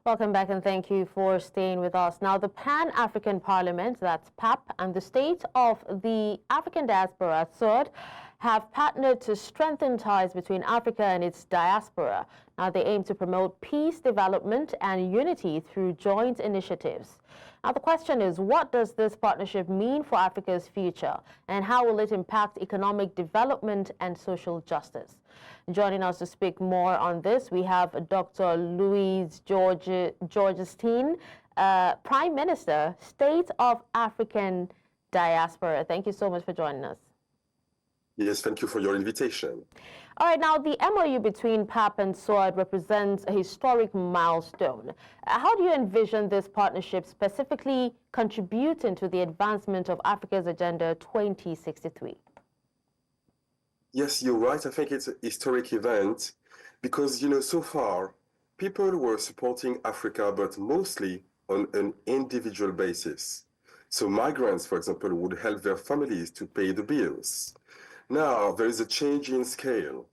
Welcome back and thank you for staying with us. Now, the Pan-African Parliament, that's PAP, and the state of the African Diaspora, SOAD, have partnered to strengthen ties between Africa and its diaspora. Now, they aim to promote peace, development, and unity through joint initiatives. Now, the question is, what does this partnership mean for Africa's future, and how will it impact economic development and social justice? Joining us to speak more on this, we have Dr. Louise Georgestein, Prime Minister, State of African Diaspora. Thank you so much for joining us. Yes, thank you for your invitation. All right, now the MOU between PAP and SOAD represents a historic milestone. How do you envision this partnership specifically contributing to the advancement of Africa's Agenda 2063? Yes, you're right. I think it's a historic event because, so far, people were supporting Africa, but mostly on an individual basis. So migrants, for example, would help their families to pay the bills. Now, there is a change in scale.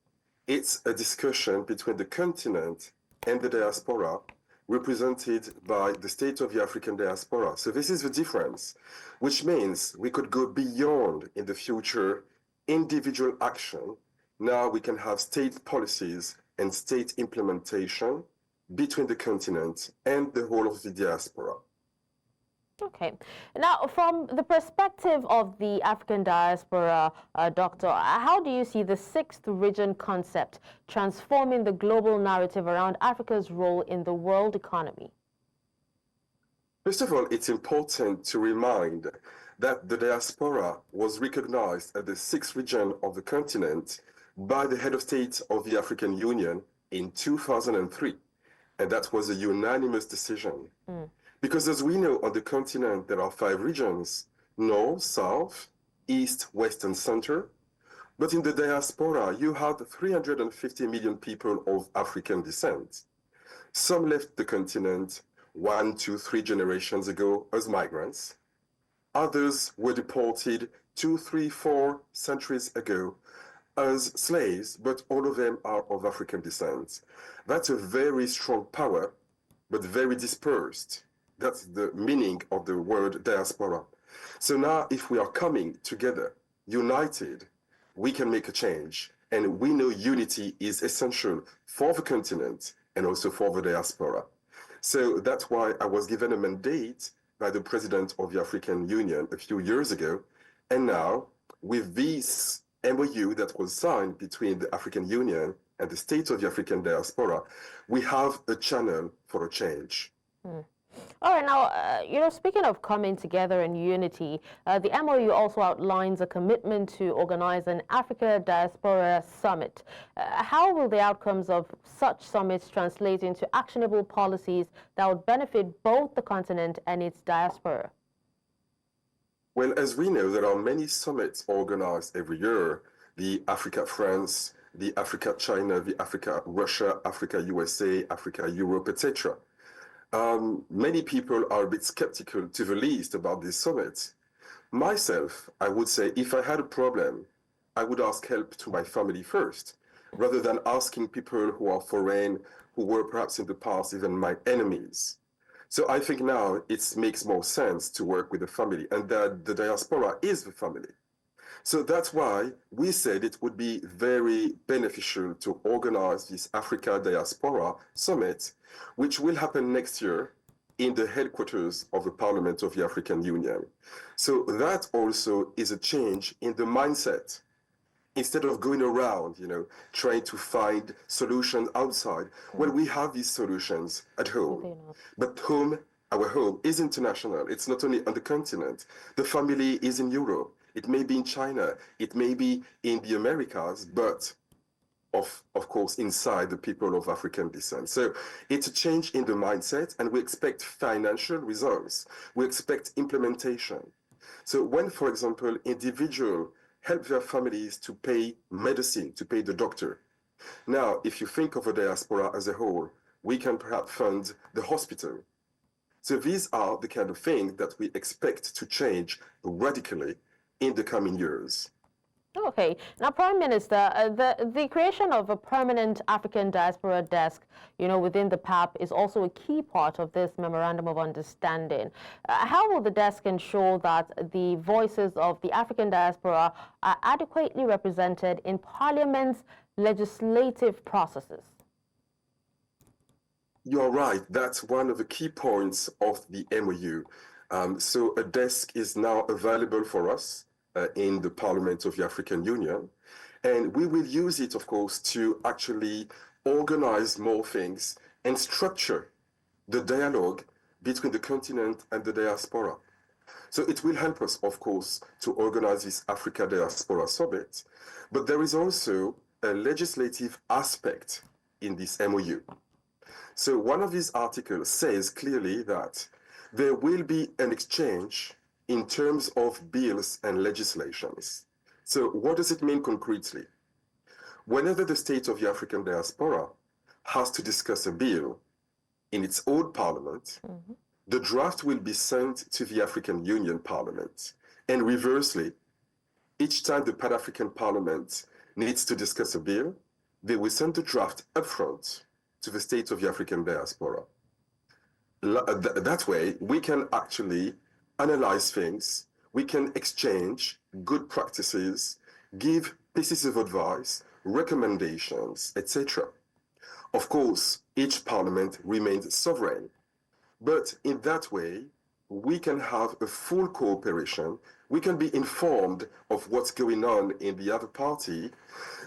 It's a discussion between the continent and the diaspora, represented by the state of the African diaspora. So this is the difference, which means we could go beyond in the future individual action. Now we can have state policies and state implementation between the continent and the whole of the diaspora. Okay. Now, from the perspective of the African diaspora, Doctor, how do you see the sixth region concept transforming the global narrative around Africa's role in the world economy? First of all, it's important to remind that the diaspora was recognized as the sixth region of the continent by the head of state of the African Union in 2003. And that was a unanimous decision. Because as we know, on the continent, there are 5 regions: North, South, East, West, and Center. But in the diaspora, you have 350 million people of African descent. Some left the continent 1, 2, 3 generations ago as migrants. Others were deported 2, 3, 4 centuries ago as slaves, but all of them are of African descent. That's a very strong power, but very dispersed. That's the meaning of the word diaspora. So now if we are coming together, united, we can make a change. And we know unity is essential for the continent and also for the diaspora. So that's why I was given a mandate by the President of the African Union a few years ago. And now, with this MOU that was signed between the African Union and the state of the African diaspora, we have a channel for a change. All right, now, speaking of coming together in unity, the MOU also outlines a commitment to organize an Africa-Diaspora Summit. How will the outcomes of such summits translate into actionable policies that would benefit both the continent and its diaspora? Well, as we know, there are many summits organized every year: the Africa-France, the Africa-China, the Africa-Russia, Africa-USA, Africa-Europe, etc. Many people are a bit skeptical, to the least, about these summits. Myself, I would say, if I had a problem, I would ask help to my family first, rather than asking people who are foreign, who were perhaps in the past even my enemies. So I think now it makes more sense to work with the family, and that the diaspora is the family. So that's why we said it would be very beneficial to organize this Africa Diaspora Summit, which will happen next year in the headquarters of the Parliament of the African Union. So that also is a change in the mindset. Instead of going around, trying to find solutions outside, well, we have these solutions at home. But our home is international. It's not only on the continent. The family is in Europe. It may be in China, it may be in the Americas, but of course inside the people of African descent. So it's a change in the mindset, and we expect financial results. We expect implementation. So when, for example, individuals help their families to pay medicine, to pay the doctor. Now, if you think of a diaspora as a whole, we can perhaps fund the hospital. So these are the kind of things that we expect to change radically in the coming years. Okay. Now, Prime Minister, the creation of a permanent African Diaspora Desk, within the PAP is also a key part of this Memorandum of Understanding. How will the desk ensure that the voices of the African diaspora are adequately represented in Parliament's legislative processes? You're right. That's one of the key points of the MOU. So a desk is now available for us in the Parliament of the African Union. And we will use it, of course, to actually organize more things and structure the dialogue between the continent and the diaspora. So it will help us, of course, to organize this Africa-Diaspora Summit. But there is also a legislative aspect in this MOU. So one of these articles says clearly that there will be an exchange in terms of bills and legislations. So what does it mean concretely? Whenever the state of the African diaspora has to discuss a bill in its own parliament, the draft will be sent to the African Union Parliament. And reversely, each time the Pan-African Parliament needs to discuss a bill, they will send the draft upfront to the state of the African diaspora. That way, we can actually analyze things, we can exchange good practices, give pieces of advice, recommendations, etc. Of course, each parliament remains sovereign, but in that way, we can have a full cooperation, we can be informed of what's going on in the other party,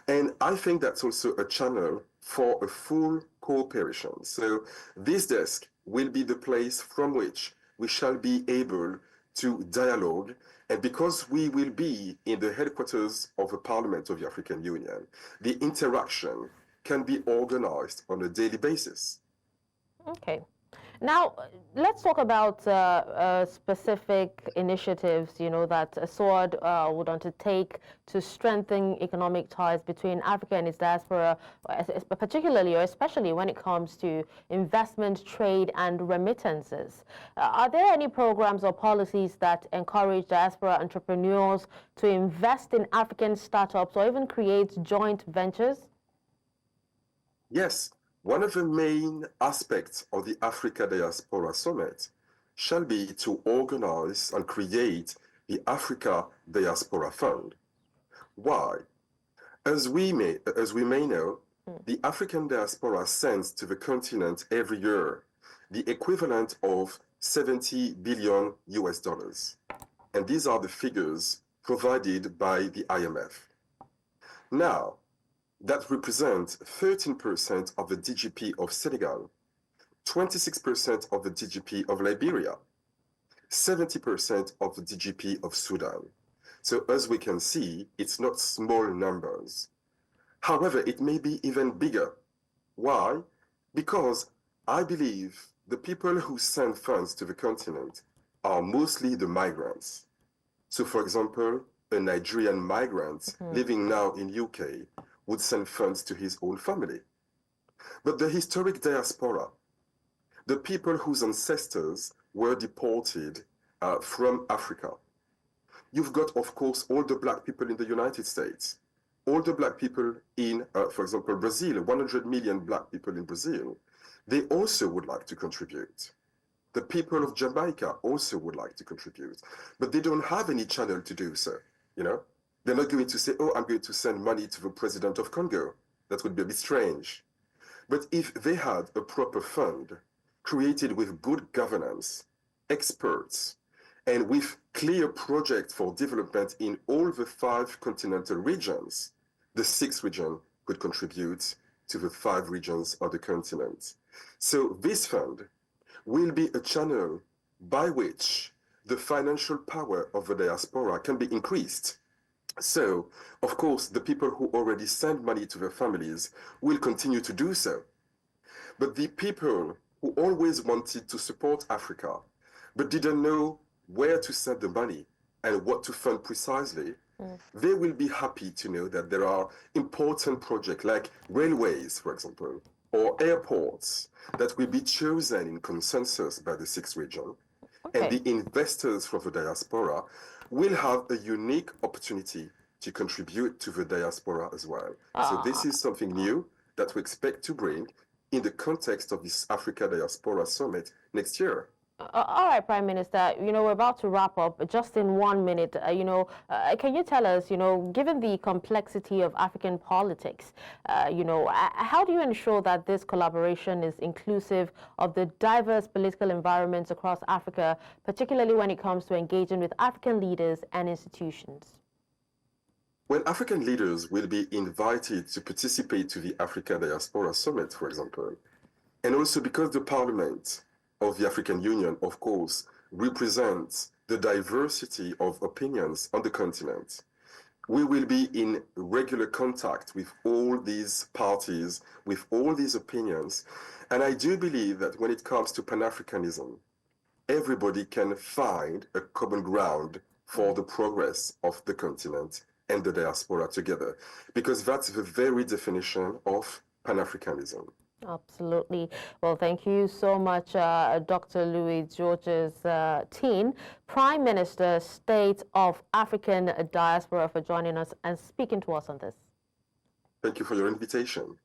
and I think that's also a channel for a full cooperation. So this desk will be the place from which we shall be able to dialogue. And because we will be in the headquarters of the Parliament of the African Union, the interaction can be organized on a daily basis. Okay. Now, let's talk about specific initiatives, that SOAD would undertake to strengthen economic ties between Africa and its diaspora, particularly or especially when it comes to investment, trade, and remittances. Are there any programs or policies that encourage diaspora entrepreneurs to invest in African startups or even create joint ventures? Yes. One of the main aspects of the Africa-Diaspora Summit shall be to organize and create the Africa-Diaspora Fund. Why? As we may know, the African diaspora sends to the continent every year the equivalent of 70 billion US dollars. And these are the figures provided by the IMF. Now, that represents 13% of the GDP of Senegal, 26% of the GDP of Liberia, 70% of the GDP of Sudan. So as we can see, it's not small numbers. However, it may be even bigger. Why? Because I believe the people who send funds to the continent are mostly the migrants. So for example, a Nigerian migrant living now in UK would send funds to his own family. But the historic diaspora, the people whose ancestors were deported from Africa, you've got, of course, all the black people in the United States, all the black people in, for example, Brazil, 100 million black people in Brazil, they also would like to contribute. The people of Jamaica also would like to contribute, but they don't have any channel to do so, They're not going to say, oh, I'm going to send money to the president of Congo. That would be a bit strange. But if they had a proper fund created with good governance, experts, and with clear projects for development in all the 5 continental regions, the 6th region could contribute to the 5 regions of the continent. So this fund will be a channel by which the financial power of the diaspora can be increased. So, of course, the people who already send money to their families will continue to do so. But the people who always wanted to support Africa, but didn't know where to send the money and what to fund precisely, they will be happy to know that there are important projects like railways, for example, or airports that will be chosen in consensus by the 6th region. Okay. And the investors from the diaspora will have a unique opportunity to contribute to the diaspora as well. So this is something new that we expect to bring in the context of this Africa-Diaspora Summit next year. All right, Prime Minister, we're about to wrap up. Just in 1 minute, can you tell us, given the complexity of African politics, how do you ensure that this collaboration is inclusive of the diverse political environments across Africa, particularly when it comes to engaging with African leaders and institutions? Well, African leaders will be invited to participate to the Africa Diaspora Summit, for example, and also because the Parliament of the African Union, of course, represents the diversity of opinions on the continent. We will be in regular contact with all these parties, with all these opinions, and I do believe that when it comes to Pan-Africanism, everybody can find a common ground for the progress of the continent and the diaspora together, because that's the very definition of Pan-Africanism. Absolutely. Well, thank you so much, Dr. Louis Georges Teen, Prime Minister, State of African Diaspora, for joining us and speaking to us on this. Thank you for your invitation.